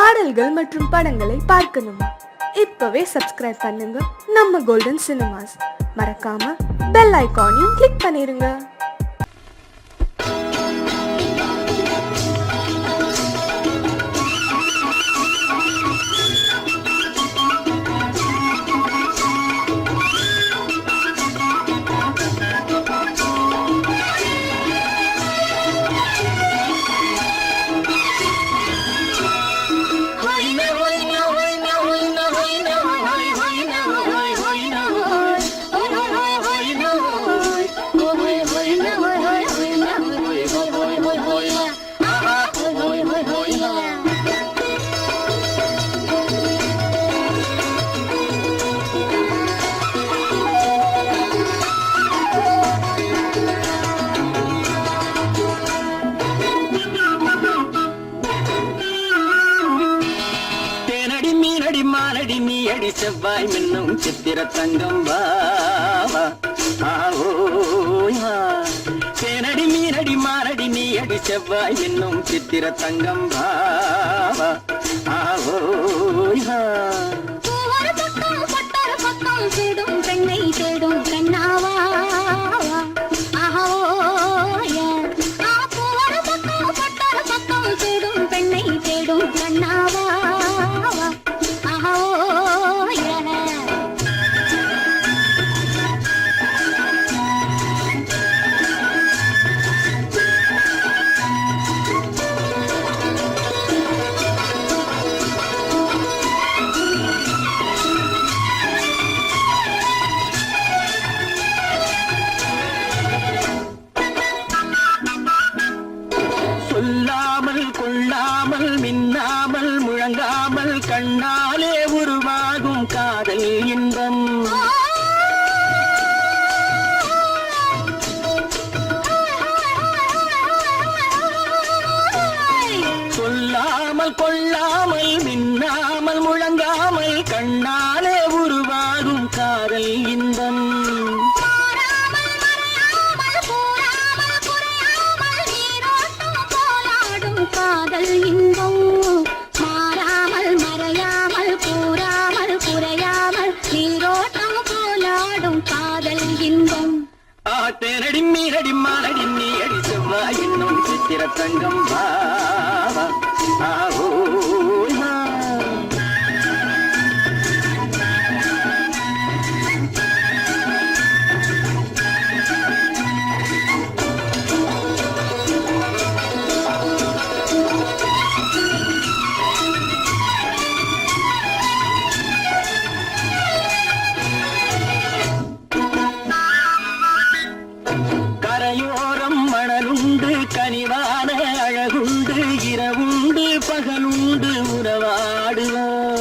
பாடல்கள் மற்றும் படங்களை பார்க்கணுமா? இப்பவே சப்ஸ்கிரைப் பண்ணுங்க நம்ம கோல்டன் சினிமாஸ். மறக்காம பெல் ஐகானையும் கிளிக் பண்ணிருங்க. செவ்வாய் மின்னும் சித்திர தங்கம் வாவா தேனடி மீனடி மாரடி நீ அடி செவ்வாய் மின்னும் சித்திர தங்கம் வாவா தேடும் பெண்ணை தேடும் கண்ணாவா தேடும் பெண்ணை தேடும் கண்ணாவா சொல்லாமல் கொள்ளாமல் மின்னாமல் முழங்காமல் கண்ணாலே உருவாகும் காதல் இன்பம். சொல்லாமல் கொள்ளாமல் மின்னாமல் முழங்காமல் கண்ணாலே உருவாகும் காதல் இன்பம். காதல் இன்பம் மாறாமல் மறையாமல் கூறாமல் குறையாமல் நீரோட்டம் போலாடும் காதல் இன்பம். தேனடி மீனடி மானடி நீ அடி செவ்வாய் என்னும் சித்திர தங்கம் வாவா கரையோரம் மணலுண்டு கனிவான அழகுண்டு இரவுண்டு பகலுண்டு உறவாடுவோம்.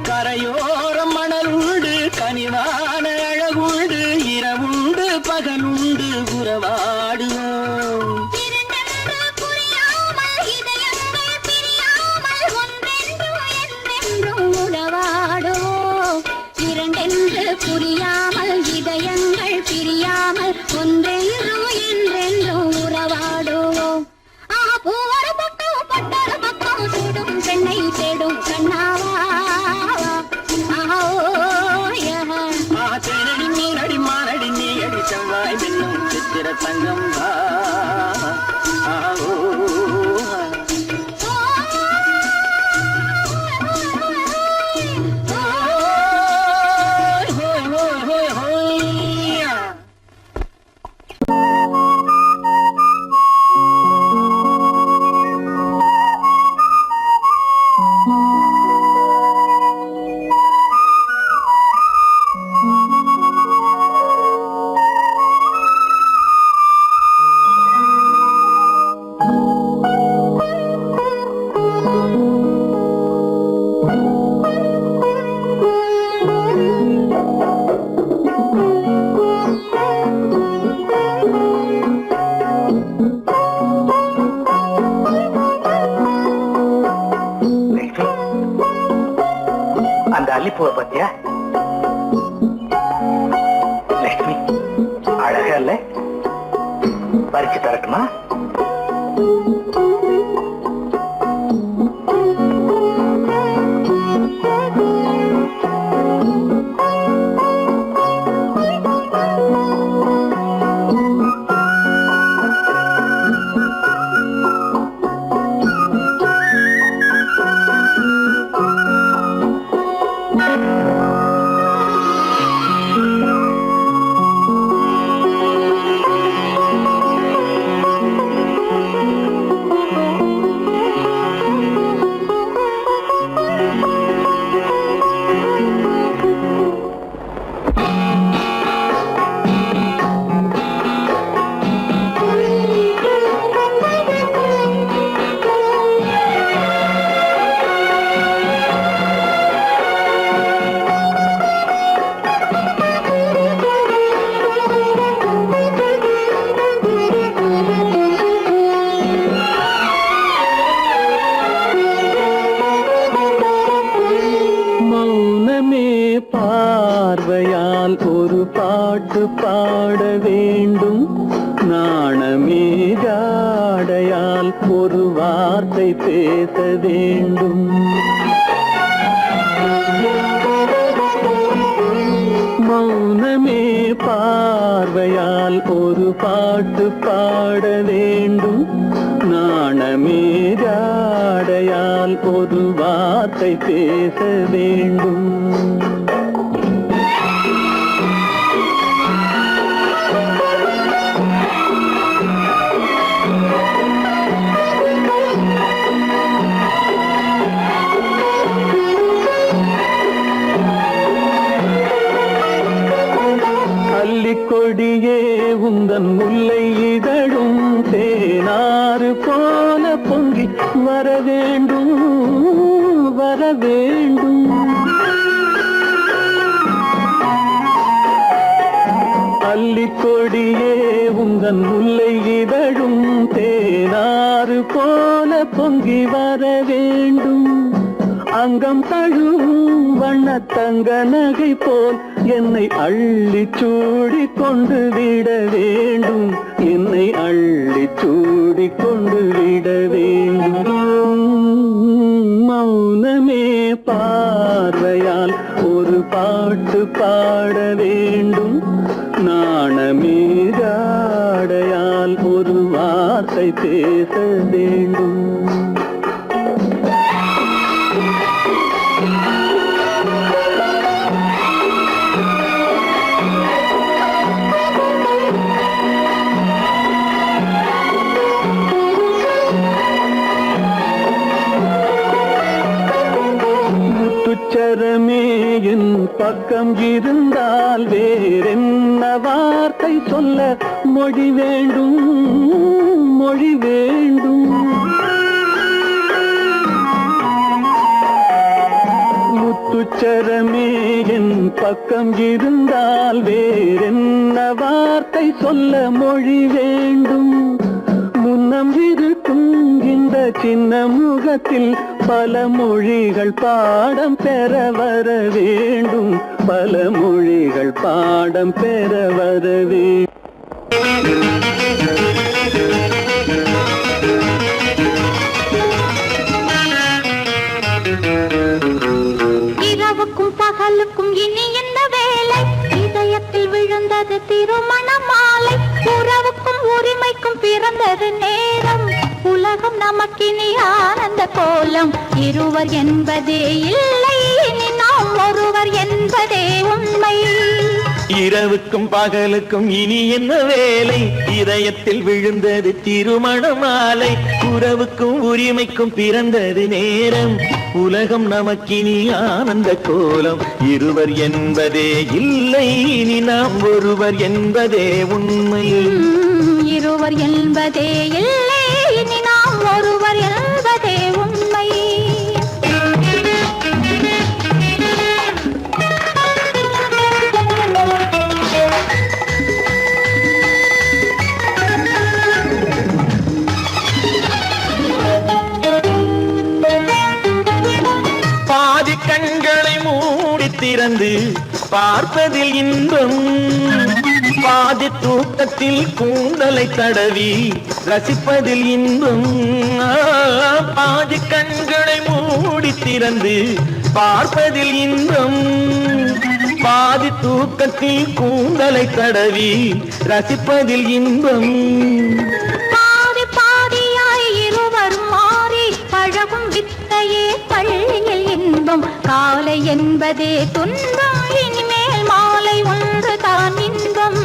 கரையோரம் மணலுண்டு கனிவான அழகுண்டு இரவுண்டு பகலுண்டு உறவாடுவோம். இரண்டென்று புரியாமல் இதயங்கள் பிரியாமல் ஒன்றென்றும் என்றென்றும் உறவாடுவோம். பூவரு பக்கம் பட்டரு பக்கம் சூடும் பெண்ணை தேடும் கண்ணாவா தேனடி மீனடி மானடி நீ அடி செவ்வாய் மின்னும் சித்திர தங்கம் வாவா அந்த அல்லிப்பூவை பத்தியா லட்சுமி? இல்ல, பறிச்சு தரட்டுமா? பார்வையால் ஒரு பாட்டு பாட வேண்டும், நாணமே ஜாடையால் ஒரு வார்த்தை பேச வேண்டும். மௌனமே பார்வையால் ஒரு பாட்டு பாட வேண்டும், நாணமே ஜாடையால் ஒரு வார்த்தை பேச வேண்டும். கொடியே உந்தன் முல்லை இதழும் தேனாறு போல பொங்கி வர வேண்டும், வர வேண்டும். அல்லிக்கொடியே உந்தன் முல்லை இதழும் தேனாறு போல பொங்கி வர வேண்டும். அங்கம் தழும் வண்ணத்தங்க நகை போல் என்னை அள்ளி சூடி கொண்டு விட வேண்டும், என்னை அள்ளி சூடி கொண்டு விட வேண்டும். மௌனமே பார்வையால் ஒரு பாட்டு பாட வேண்டும், நாணமே ஜாடையால் ஒரு வார்த்தை பேச வேண்டும். முத்துச்சரமே என் பக்கம் இருந்தால் வேறென்ன வார்த்தை சொல்ல மொழி வேண்டும், மொழி வேண்டும். முத்துச்சரமே என் பக்கம் இருந்தால் வேறென்ன வார்த்தை சொல்ல மொழி வேண்டும். முன்னம் இருக்கும் இந்த சின்ன முகத்தில் பல மொழிகள் பாடம் பெற வர வேண்டும், பல மொழிகள் பாடம் பெற வர வேண்டும். இரவுக்கும் பகலுக்கும் இனி என்ன வேலை, இதயத்தில் விழுந்தது திருமண மாலை. உறவுக்கும் உரிமைக்கும் பிறந்தது நேரம், உலகம் நமக்கினி ஆனந்த கோலம். இருவர் என்பதே இல்லை, இனி நாம் ஒருவர் என்பதே உண்மை. இரவுக்கும் பகலுக்கும் இனி என்ன வேலை, இதயத்தில் விழுந்தது திருமண மாலை. உறவுக்கும் உரிமைக்கும் பிறந்தது நேரம், உலகம் நமக்கினி ஆனந்த கோலம். இருவர் என்பதே இல்லை, இனி நாம் ஒருவர் என்பதே உண்மை. இருவர் என்பதே இல்லை, இனி நாம் ஒருவர் என்பதே உண்மை. பாதி கண்களை மூடி திறந்து பார்ப்பதில் இன்பம், பாதி தூக்கத்தில் கூந்தலை தடவி ரசிப்பதில் இன்பம், பாதி கண்களை மூடி திறந்து பார்ப்பதில் இன்பம். பாதி தூக்கத்தில் கூந்தலை தடவி ரசிப்பதில் இன்பம். பாதி பாதியாய் இருவரும் மாறி பழகும் வித்தையே பள்ளியில் இன்பம். காலை என்பதே துன்பம், இனிமேல் மாலை ஒன்று தான் இன்பம்.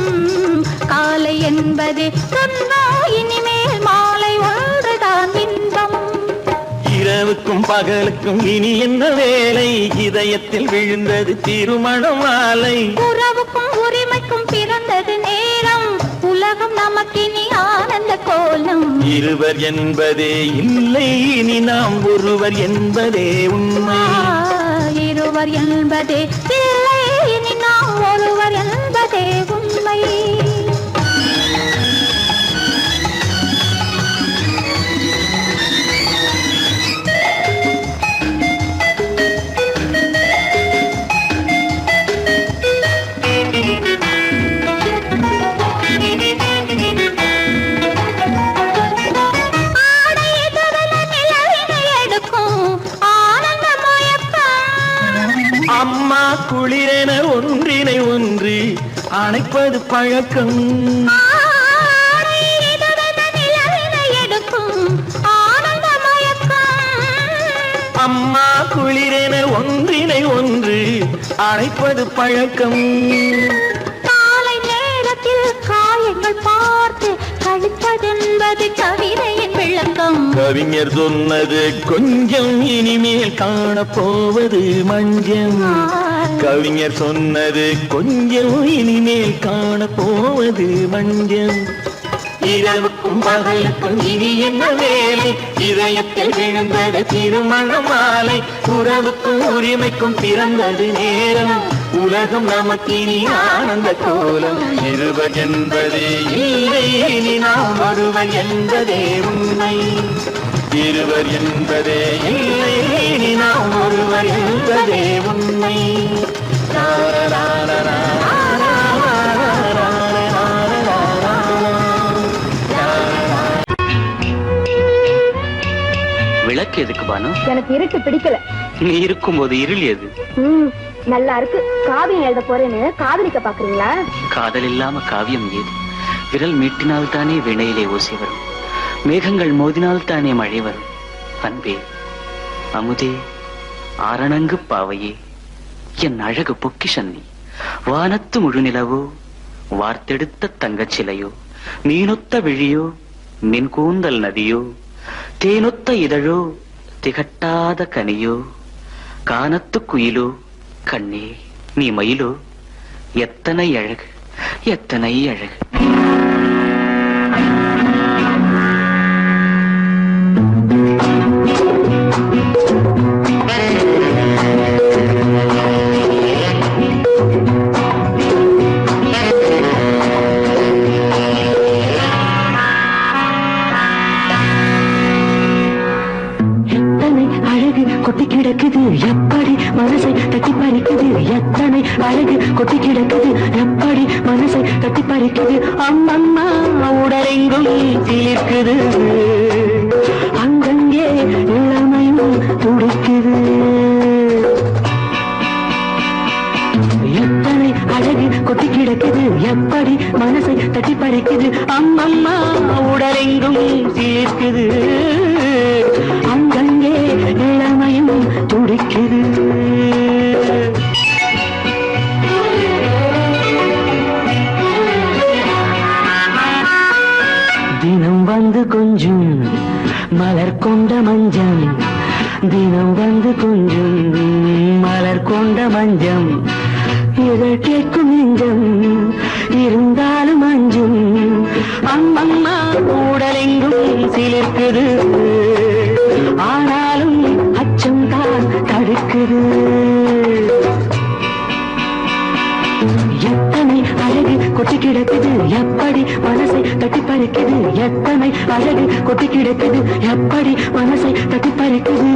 காலை என்பதே துன்பம், இனிமேல் மாலை ஒன்று தான் இன்பம். இரவுக்கும் பகலுக்கும் இனி என்ன வேலை, இதயத்தில் விழுந்தது திருமண மாலை. உறவுக்கும் உரிமைக்கும் பிறந்தது நேரம், உலகம் நமக்கினி ஆனந்த கோலம். இருவர் என்பதே இல்லை, இனி நாம் ஒருவர் என்பதே உண்மை. இருவர் என்பதே இல்லை, இனி நாம் ஒருவர் என்பதே உண்மை. அம்மா குளிரென ஒன்றினை ஒன்று அணைப்பது பழக்கம். அம்மா குளிரென ஒன்றினை ஒன்று அணைப்பது பழக்கம். காலை நேரத்தில் காயங்கள் பார்த்து கழிப்பதென்பது கவிதையின் விளக்கம். கவிஞர் சொன்னது கொஞ்சம், இனிமேல் காணப்போவது மஞ்சம். கவிஞர் சொன்னது கொஞ்சம், இனிமேல் காணப்போவது மஞ்சம். இரவுக்கும் பகலுக்கும் இனி என்ன வேலை, இதயத்தில் விழுந்தது திருமண மாலை. உறவுக்கும் உரிமைக்கும் பிறந்தது நேரம், உலகம் நமக்கினி ஆனந்த கோலம். இருவர் என்பதே இல்லை, இனி நாம் ஒருவர் என்பதே உண்மை. இருவர் என்பதே இல்லை, இனி நாம் ஒருவர் என்பதே உண்மை. விளக்கு எதுக்கு பானு? எனக்கு இருட்டு பிடிக்கல. நீ இருக்கும்போது இருள் எது? நல்லா இருக்கு. காவியம் எழுத போறேன்னு காதலிக்க பாக்குறீங்களா? காதல் இல்லாம காவியம் ஏது? விரல் மீட்டினால் தானே வினையிலே ஓசி வரும், மேகங்கள் மோதினால் தானே மழை வரும். அன்பே, அமுதே, ஆரணங்கு பாவையே, என் அழகு பொக்கிஷன்னி. வானத்து முழுநிலவோ, வார்த்தெடுத்த தங்கச்சிலையோ, மீனொத்த விழியோ, மின் கூந்தல் நதியோ, தேனொத்த இதழோ, திகட்டாத கனியோ, கானத்து குயிலோ, கண்ணே நீ மயிலோ, எத்தனை அழகு, எத்தனை அழகு. கொட்டி கிடக்குது எப்படி மனசை தட்டி பறிக்குது, எத்தனை அழகு கொட்டி கிடக்குது எப்படி மனசை தட்டி பறிக்குது. அம்மம்மா உடலெங்கும் சீர்க்குது, அங்கங்கே இளமையும் துடிக்குது. எத்தனை அழகு கொட்டி கிடக்குது எப்படி மனசை தட்டி பறிக்குது. அம்மம்மா உடலெங்கும் சீர்க்குது, அங்கங்கே இளமையும் துடிக்குது. தினம் வந்து கொஞ்சம் மலர் கொண்ட மஞ்சம், தினம் வந்து கொஞ்சம் மலர் கொண்ட மஞ்சம். இதழ் கேட்கும் நெஞ்சம் இருந்தாலும் அஞ்சும். அம்மம்மா உடலெங்கும் சிலிர்க்குது, ஆனாலும் அச்சம் தான் தடுக்குது. எத்தனை அழகு கொட்டி கிடக்குது எப்படி மனசை தட்டி பறிக்குது. எத்தனை அழகு கொட்டி கிடக்குது எப்படி மனசை தட்டி பறிக்குது.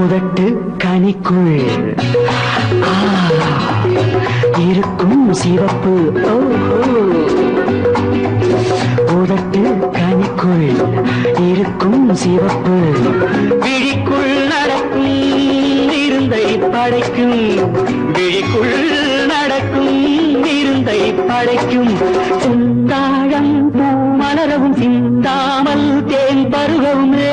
உதட்டு கனிக்குள் இருக்கும் சிவப்பு உதட்டு கனிக்குள் இருக்கும் சிவப்பு விழிக்குள் நடக்கும் இருந்தை படைக்கும் விழிக்குள் நடக்கும் இருந்தை படைக்கும் செந்தாழம் பூ மலரவும் சிந்தாமல் தேன் பருகவுமே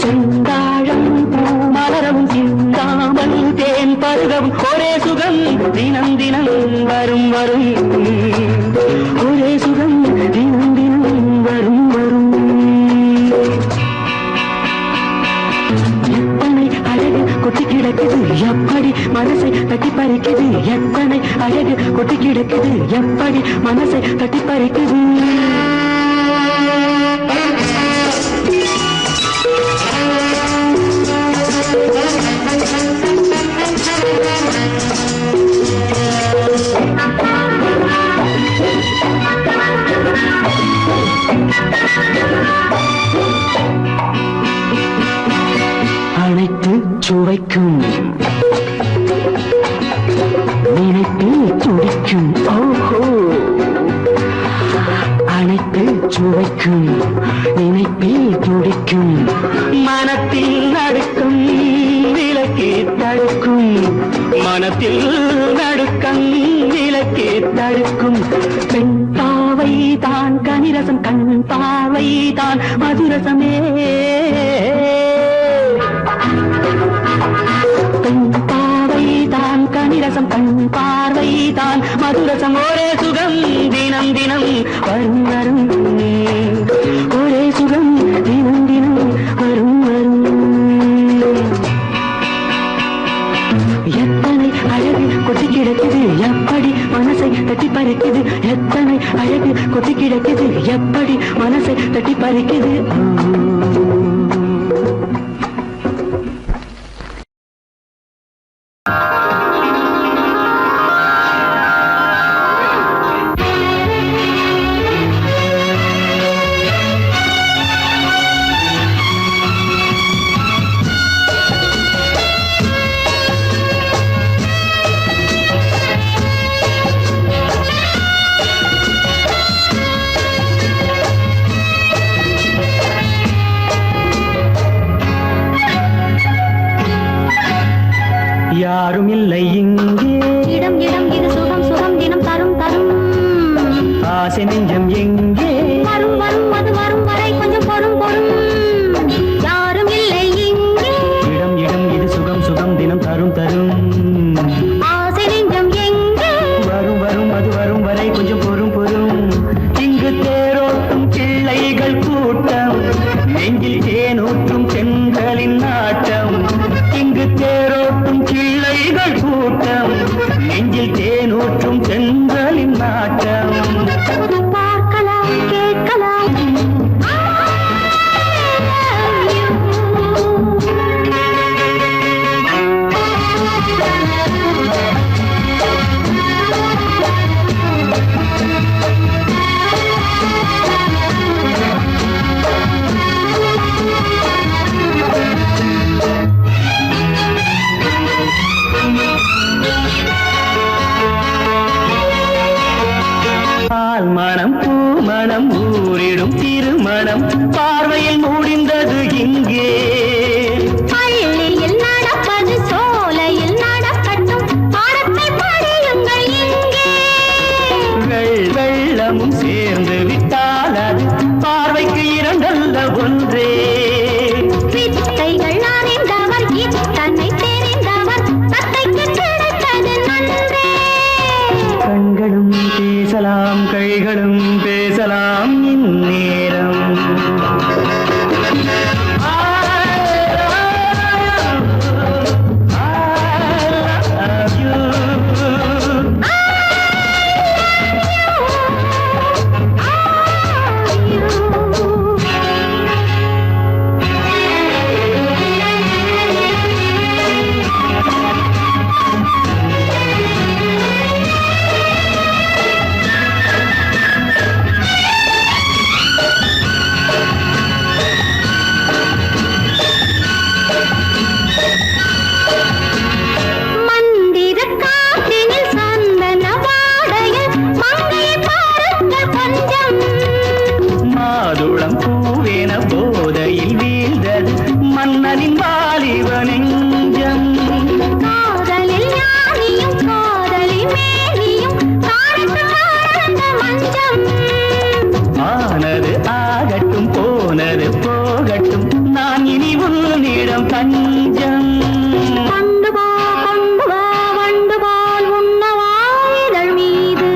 செந்தாழம் பூ மலரவும் சிந்தாமல் தேன் பருகவும் ஒரே சுகம் தினம் தினம் வரும் வரும் ஒரே சுகம் தினம் தினம் வரும் வரும் எத்தனை அழகு கொட்டி கிடக்குது எப்படி மனசை தட்டி பறிக்குது எத்தனை அழகு கொட்டி கிடக்குது எப்படி மனசை தட்டி பறிக்குது அனைத்து சுவைக்கும் நினைப்பில் துடிக்கும் ஓஹோ அனைத்து சுவைக்கும் நினைப்பில் துடிக்கும் மனத்தில் நடுக்கும் விலக்கி தடுக்கும் மனத்தில் நடுக்கம் விலக்கி தடுக்கும் பெண் பாவை தான் கனிரசம் கண் பாவை தான் மதுரசமே பெண் பாவை தான் கனிரசம் கண் பார்வை தான் மதுரசம் ஒரே சுகம் தினம் தினம் வரும் வரும் ஒரே சுகம் தினம் தினம் வரும் வரும் எத்தனை அழகு கொட்டி கிடக்குது எப்படி மனசை தட்டி பறிக்குது எத்தனை அழகு கொட்டி கிடக்குது எப்படி மனசை தட்டி பறிக்குது யாரும் இல்லை இங்கே இடம் இடம் இது சுகம் சுகம் தினம் தரும் தரும் ஆசை நெஞ்சம் எங்கே வரும் வரும் அது வரும் வரை கொஞ்சம் பொறும் பொறும் யாரும் இல்லை இங்கே இடம் இடம் இது சுகம் சுகம் தினம் தரும் தரும் ஆசை நெஞ்சம் எங்கே வரும் வரும் அது வரும் வரை கொஞ்சம் பொறும் பொறும் இங்கு தேரோட்டும் பிள்ளைகள் கூட்டம் நெஞ்சில் தேனூற்றும் பெண்களின் நாட்டம் இங்கு தேரோட்டும் பிள்ளைகள் கூட்டம் நெஞ்சில் தேனூற்றும் பெண்களின் நாட்டம் பார்க்கலாம் கேட்கலாம் மனம் பூ மனம் ஊரிடும் திருமணம் பார்வையில் முடிந்தது இங்கே பள்ளியில் நடப்பது சோலையில் நடக்கட்டும் பாடத்தை படியுங்கள் இங்கே வெள்ளமும் சேர்ந்து விட்டால் அது பார்வைக்கு இரண்டல்ல ஒன்றே வித்தைகள் அறிந்தவர் இத்தனை தெரிந்தவர் தத்தைக்கு கிடைத்தது நன்றே கண்களும் பேசலாம் கைகளும் பேசலாம் இந்நேரம் உள்ளம் தஞ்சம். கொண்டு வா வண்டு போல் உண்ணவா இதழ் மீது.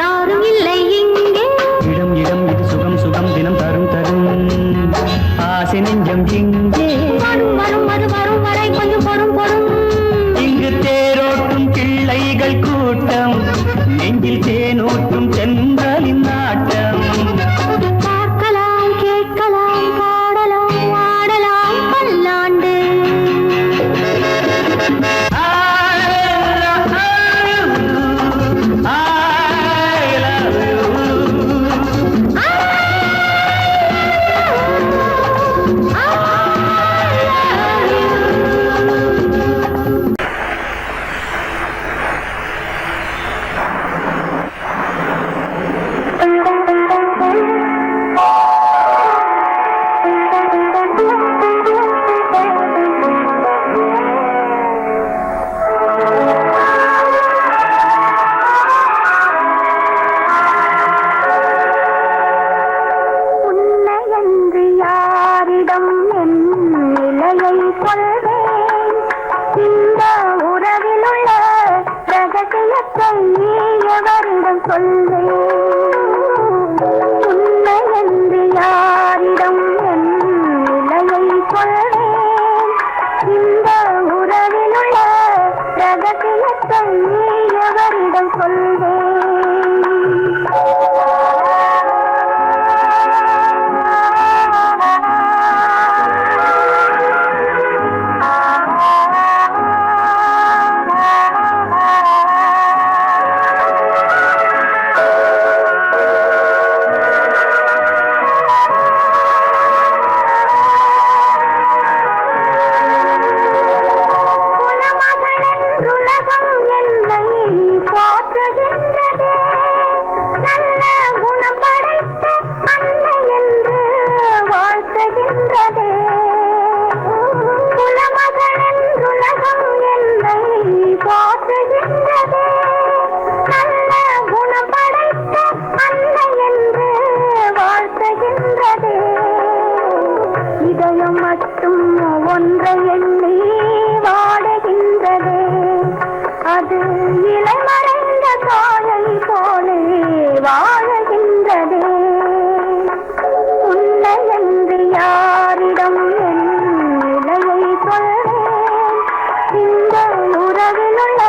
யாரும் இல்லை இங்கே. இடம் இடம் இது சுகம் சுகம் தினம் தரும் தரும் ஆசை நெஞ்சம் இங்கே. வரும் வரும் அது வரும் வரை கொஞ்சம் பொறும் பொறும். இங்கு தேரோட்டும் பிள்ளைகள் கூட்டம், நெஞ்சில் தேனூட்டும் சென்றலின் நாட்டம். பார்க்கலாம் கேட்கலாம் பாடலாம் ஆடலாம் பல்லாண்டு. இதயம் மட்டும் ஒன்றை எண்ணி வாடுகின்றதே, அது இலைமறைந்த காயை போலே வாழுகின்றதே. உன்னை என்று யாரிடம் என் நிலையை சொல்வேன்? இந்த உறவில் உள்ள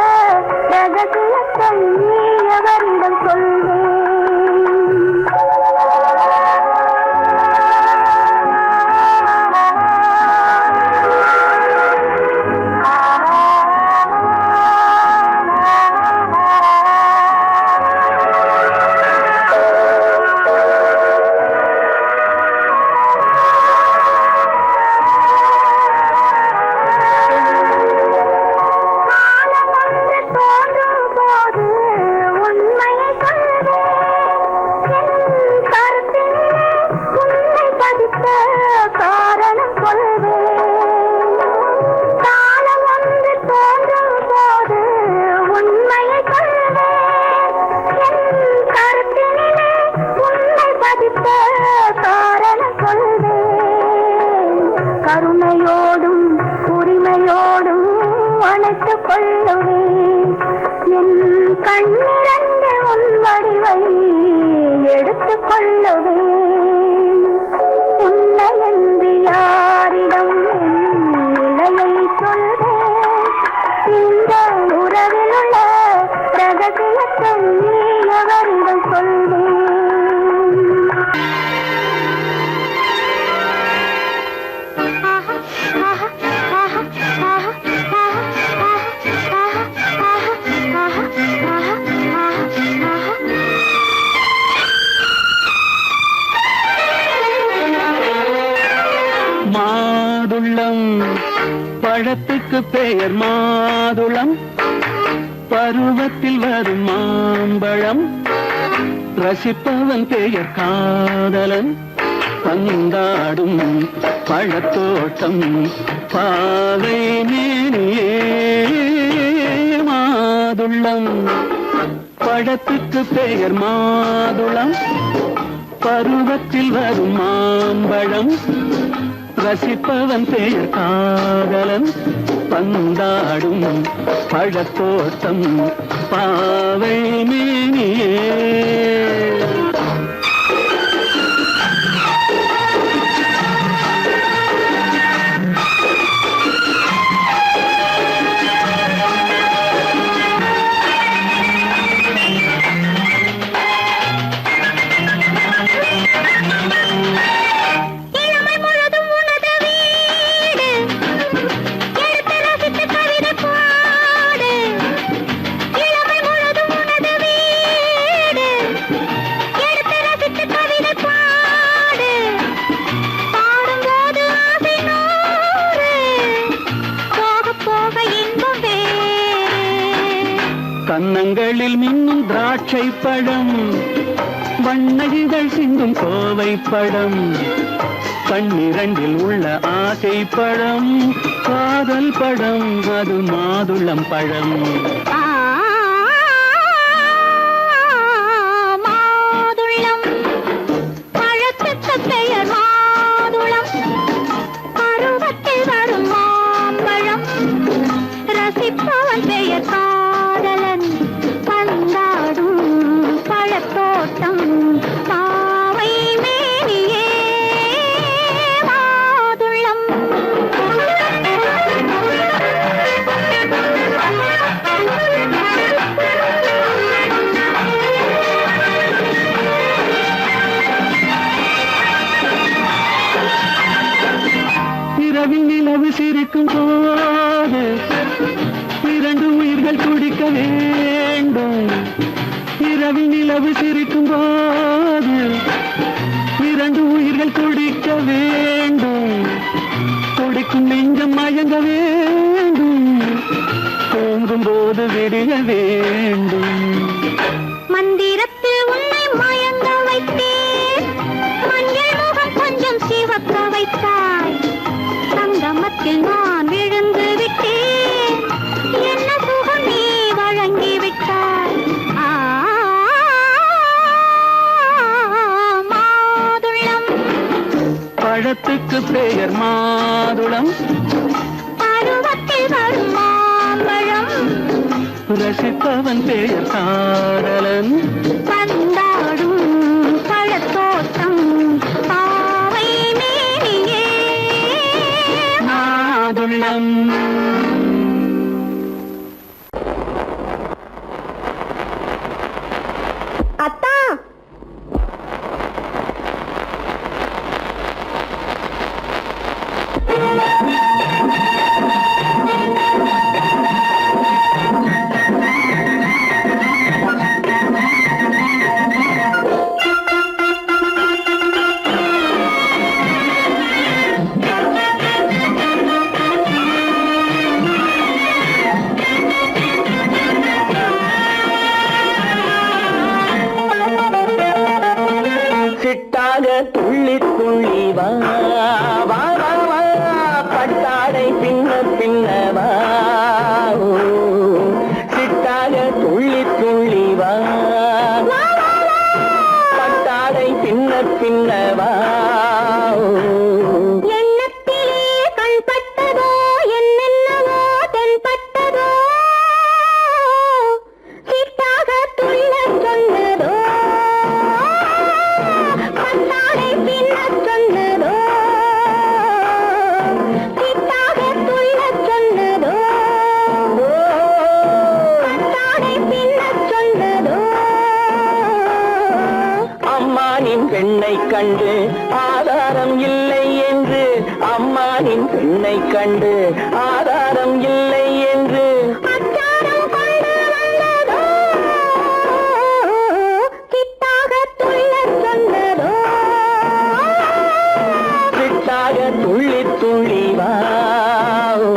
ரகசியத்தை எவரிடம் சொல்வேன்? கருணையோடும் உரிமையோடும் அணைத்துக் கொள்ளுவேன். என் கண்ணிரண்டு உன் வடிவை எடுத்துக் கொள்ளுவேன். உன்னை என்று யாரிடம் என் நிலையை சொல்வேன்? இந்த உறவில் உள்ள ரகசியத்தை எவரிடம் சொல்வேன்? மாதுளம் பழத்துக்கு பெயர் மாதுளம், பருவத்தில் வரும் மாம்பழம், ரசிப்பவன் பெயர் காதலன், பந்தாடும் பழத்தோட்டம் பாவை மேனியே மாதுளம் பழத்துக்கு பெயர் மாதுளம் பருவத்தில் வரும் மாம்பழம் ரசிப்பவன் பெயர் காதலன் பந்தாடும் பழத்தோட்டம் பாவை மேனியே கன்னங்களில் மின்னும் திராட்சை பழம் வண்ணகிகள் சிந்தும் கோவை பழம் கண்ணிரண்டில் உள்ள ஆசை பழம் காதல் பழம் அது மாதுளம் பழம் மாதுளம் பழத்துக்கு பெயர் மாதுளம் பருவத்தில் வரும் மாம்பழம் ரசிப்பவன் பெயர் காதலன் பந்தாடும் பழத்தோட்டம் பாவை மேனியே மாதுளம் இரவில் நிலவு சிரிக்கும் போது இரண்டு உயிர்கள் துடிக்க வேண்டும் இரவில் நிலவு சிரிக்கும் போது இரண்டு உயிர்கள் துடிக்க வேண்டும் துடிக்கும் நெஞ்சம் மயங்க வேண்டும் தூங்கும் போது விடிய வேண்டும் மந்திரத்தில் உன்னை மயங்க வைத்தேன் மஞ்சள் முகம் கொஞ்சம் சிவக்க வைத்தாய் சங்கமத்தில் நான் விழுந்து விட்டேன் என்ன சுகம் நீ வழங்கி விட்டாய் மாதுளம் பழத்துக்கு பெயர் மாதுளம் பருவத்தில் வரும் மாம்பழம் ரசிப்பவன் பெயர் காதலன் பந்தாடும் பழத்தோட்டம் பாவை மேனியே மாதுளம் அத்தா சிட்டாக துள்ளி துள்ளி வா வா வா வா பட்டாடை பின்ன பின்ன வா ஓ, சிட்டாக துள்ளி துள்ளி வா பட்டாடை பின்ன பின்ன வா ஓ. எண்ணத்திலே கண்பட்டதோ என்னென்னவோ தென்பட்டதோ சிட்டாக துள்ளச் சொன்னதோ பந்தாடை பின்னச் சொன்னதோ சிட்டாக துள்ளச் சொன்னதோ பந்தாடை பின்னச் சொன்னதோ அம்மானின் பெண்ணை கண்டு ஆதாரம் இல்லை என்று அம்மானின் பெண்ணை கண்டு ஆதாரம் இல்லை என்று அச்சாரம் கொண்டு வந்ததோ சிட்டாக துள்ளச் சொன்னதோ சிட்டாக துள்ளி துள்ளி வா ஓ.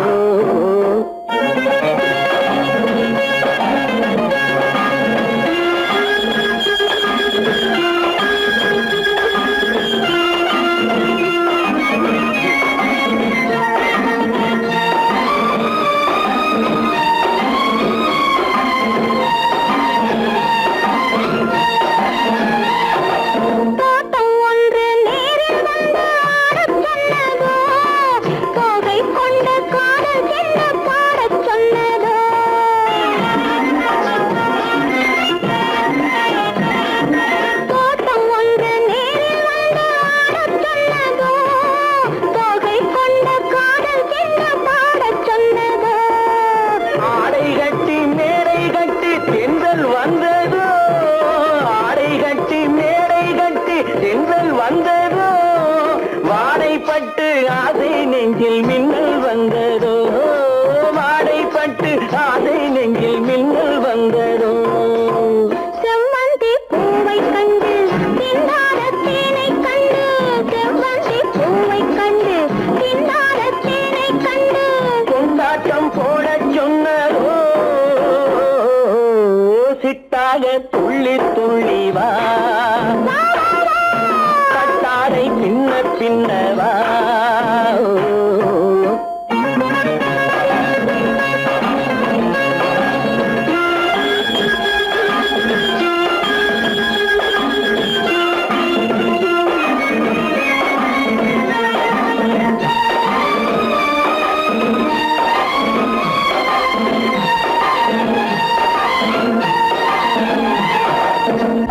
தென்றல் வந்ததோ வாடைப்பட்டு ஆசை நெஞ்சில் மின்னல் வந்ததோ வாடைப்பட்டு ஆசை நெஞ்சில் மின்னல் வந்ததோ செவ்வந்தி பூவை கண்டு திண்டாட தேனை கண்டு செவ்வந்தி பூவை கண்டு திண்டாட தேனை கண்டு கொண்டாட்டம் போட சொன்னதோ சிட்டாக துள்ளி துள்ளி வா கட்டாரை பின்ன பின்னவா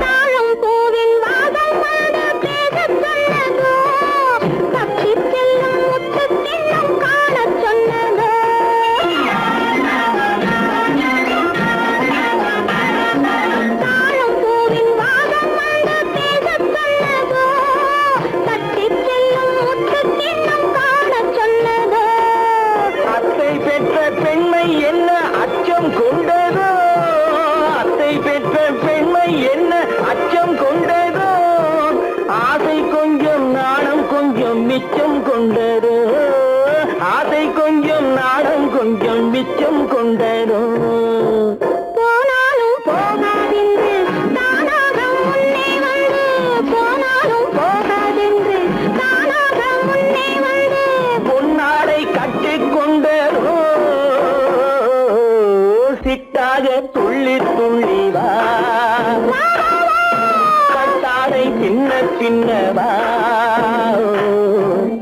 தாழம் பூவின் வாதம் வந்து பேசச் சொன்னதோ தப்பிச் செல்லும் முத்துக் கிண்ணம் காணச் சொன்னதோ தாழம் பூவின் வாதம் வந்து பேசச் சொன்னதோ தப்பிச் செல்லும் முத்துக் கிண்ணம் காணச் சொன்னதோ அத்தை பெற்ற பெண்மை என்ன அச்சம் கொண்டதோ அத்தை பெற்ற பெண்மை என்ன அச்சம் கொண்டதோ ஆசை கொஞ்சம் நாணம் கொஞ்சம் மிச்சம் கொண்டதோ ஆசை கொஞ்சம் நாணம் கொஞ்சம் மிச்சம் கொண்டதோ போனாலும் போகாதென்று தானாக முன்னே வந்து போனாலும் போகாதென்று தானாக முன்னே வந்து பொன்னாடை கட்டிக் கொண்டதோ சிட்டாக துள்ளி துள்ளி வா கட்டாடை பின்ன பின்னவா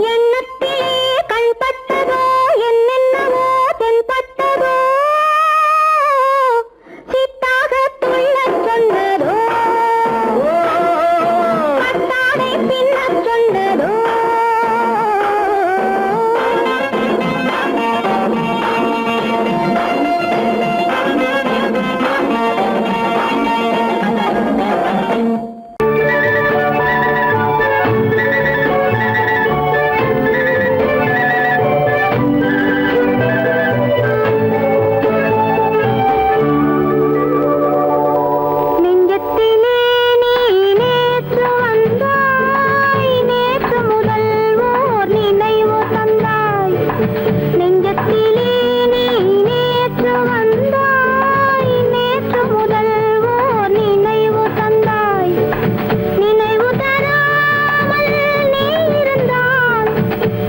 எண்ணத்திலே கண்பட்டதோ என்னென்னவோ தென்பட்டதோ சித்தாக துள்ளச் சொன்னதோ கட்டாடை பின்னச் சொன்னதோ நெஞ்சத்திலே நீ நேற்று வந்தாய் நேற்று முதல் ஓர் நினைவு தந்தாய் நெஞ்சத்திலே நீ நேற்று வந்தாய் நேற்று முதல் ஓர் நினைவு தந்தாய் நினைவு தராமல் நீ இருந்தால்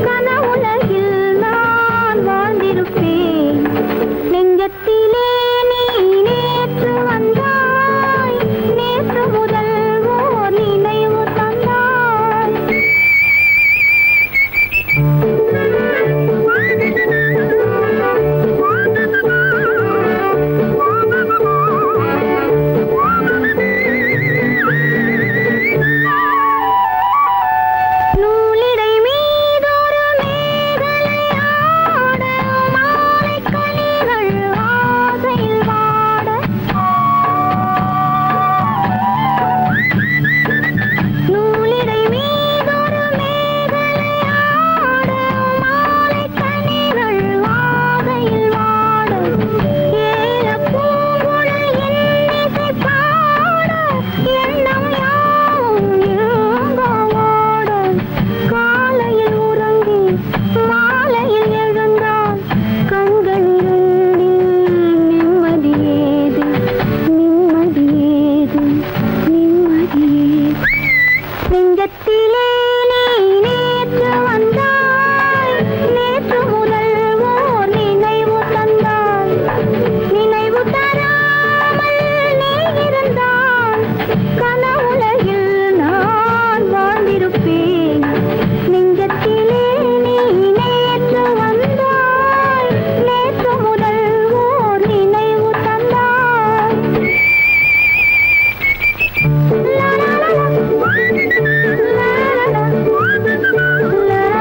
கனவுலகில் நான் வாழ்ந்திருப்பேன் நெஞ்சத்திலே நீ நேற்று வந்தாய் நேற்று முதல் ஓர் நினைவு தந்தாய் நூலிடை மீதொரு மேகலையாட மாலைக் கனிகள் ஆசையில் வாட நூலிடை மீதொரு மேகலையாட மாலைக் கனிகள் ஆசையில் வாட ஏலப் பூங்குழல் இன்னிசை பாட எண்ணம் யாவும் ஏங்கோட காலையில் உறங்கி மாலையில் எழுந்தால் கண்கள் இரண்டில் நிம்மதியேது நிம்மதியேது நிம்மதியேது நெஞ்சத்திலே நீ நேற்று வந்தாய் நேற்று முதல் ஓர் நினைவு தந்தாய் நினைவு தராமல் நீ இருந்தால் கனவுலகில் நான் வாழ்ந்திருப்பேன் நெஞ்சத்திலே நீ நேற்று வந்தாய் நேற்று முதல் ஓர் நினைவு தந்தாய் லா லா லா லா லா லா லா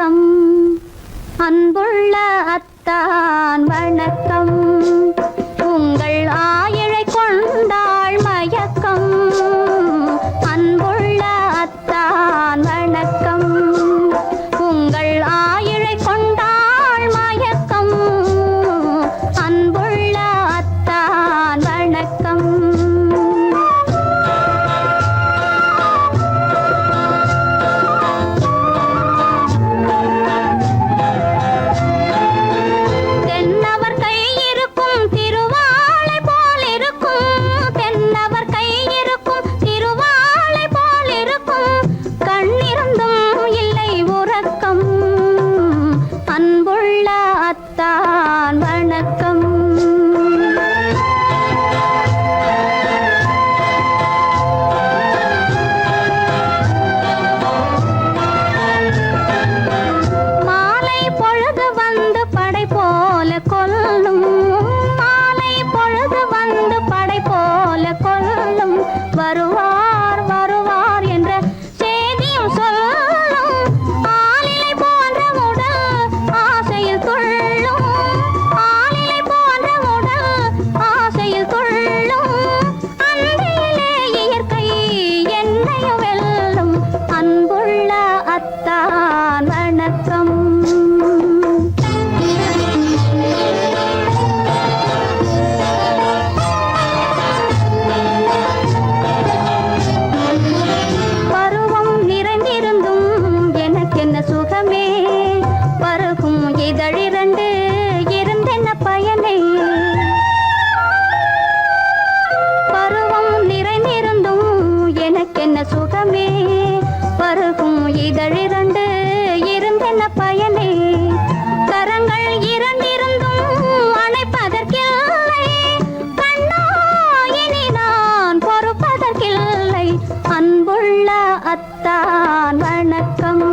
வணக்கம் அன்புள்ள அத்தான் வணக்கம் உங்கள் ஆயிழை கொண்டாள் மயக்கம் அன்புள்ள அத்தான் வணக்கம் உங்கள் ஆயிழை கொண்டாள் மயக்கம் அன்புள்ள அத்தான் வணக்கம் தென்னவர் கை இருக்கும் திருவாளை போல் இருக்கும் தென்னவர் கை இருக்கும் திருவாளை போல் இருக்கும் கண்ணிருந்தும் இல்லை உறக்கம் அன்புள்ள அத்தான் வணக்கம் மாலை பொழுது வந்து படை போல கொல்லும் மாலை பொழுது வந்து படை போல கொல்லும் வருவார் வருவார் என்ற செய்தியும் சொல்லும் ஆளிலை போன்ற உடல் ஆசையில் துள்ளும் ஆளிலை போன்ற உடல் ஆசையில் துள்ளும் அன்றையிலே இயற்கை என்னையும் வெல்லும் அன்புள்ள அத்தான் வணக்கம் பருவம் நிறைந்திருந்தும் எனக்கென்ன சுகமே பருகும் இதழிரண்டு இருந்தென்ன பயனே பருவம் நிறைந்திருந்தும் எனக்கென்ன சுகமே பருகும் இதழிரண்டு இருந்தென்ன பயனே கரங்கள் இரண்டிருந்தும் அணைப்பதற்கில்லை கண்ணா இனி நான் பொறுப்பதற்கில்லை அன்புள்ள அத்தான் வணக்கம்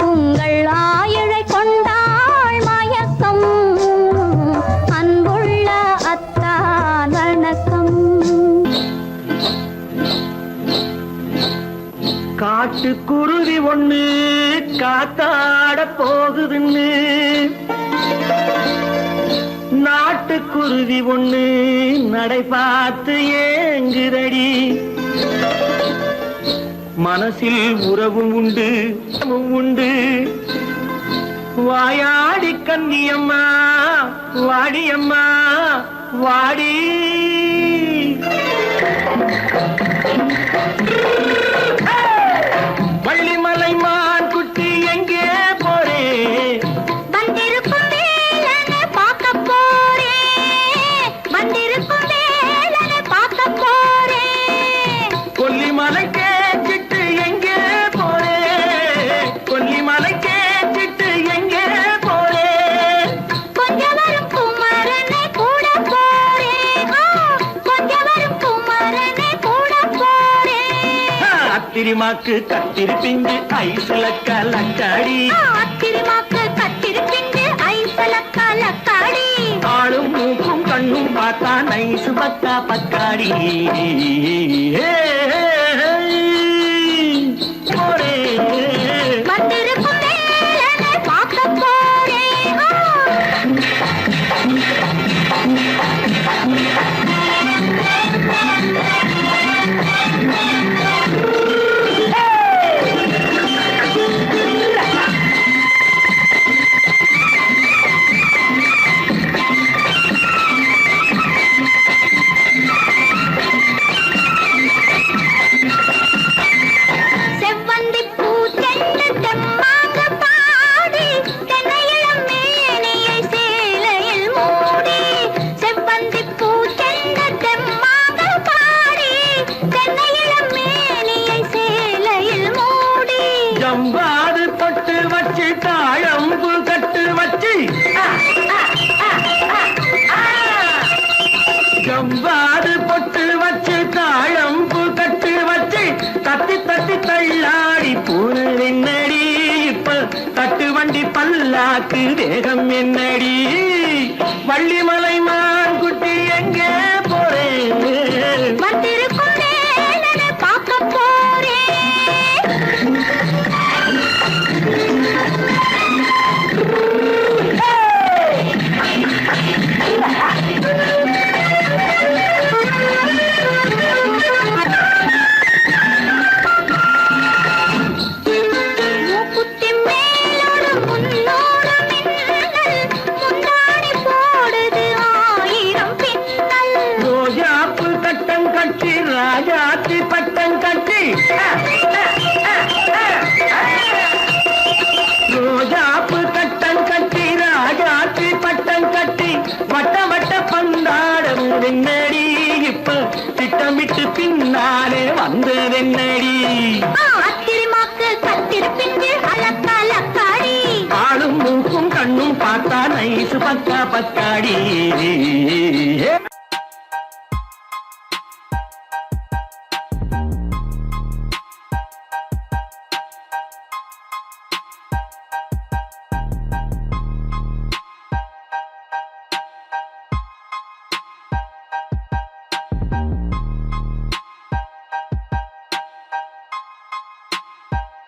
உங்கள் ஆயிழை கொண்டாள் மயக்கம் அன்புள்ள அத்தான் வணக்கம் காட்டுக்குருவி ஒண்ணு காத்தாட போகுதுன்னு நாட்டுக்குருவி ஒண்ணு நடை பார்த்து ஏங்குதடி மனசில் உறவும் உண்டு உண்டு வாயாடி கன்னியம்மா வாடியம்மா வாடி வள்ளிமலை மான் குட்டி எங்கே போறே வந்திருக்கும் வேலனை பார்க்க போறேன் வந்திருக்கும் வேலனை பார்க்க போறேன் கொல்லிமலை கேட்டுட்டு எங்கே போறே கொல்லிமலை கேட்டுட்டு எங்கே போறே கொஞ்சம் வரும் குமரனை கூட போறேன் கொஞ்சம் வரும் குமரனை கூட போறேன் அத்திரிமாக்கு கத்திருப்பிஞ்சு ஐசுல கலக்காடி அத்திரிமாக்கு கத்திருப்பிண்டு ஐசலக்கா லக்காடி ஆளும் மூக்கும் கண்ணும் பார்த்தா நைசு பக்கா பக்காடி போறே வந்திருக்கும் வேலனை பார்க்க போறேன் செவ்வந்தி பூ தென்ன தெம்மாக பாடி தென்னையிளம் மேனியை சேலையில் மூடி செவ்வந்தி பூ தென்ன தெம்மாக பாடி தென்னையிளம் மேனியை சேலையில் மூடி ஜம்பாது பொட்டு வச்சு தாழம்பு கட்டு வச்சு ஜம்பாது பொட்டு வச்சு தாழம்பு கட்டு வச்சு தட்டி தட்டி தள்ளாடி பூன என்னடி இப்ப தட்டு வண்டி பல்லாக்கு வேகம் என்னடி வள்ளிமலை மான் குட்டி எங்கே போறேன் வந்திருக்கும் வேலனை பார்க்க போறேன் நெஞ்சு அலக்கா லக்காடி ஆளும் மூக்கும் கண்ணும் பார்த்தா நைசு பக்கா பக்காடி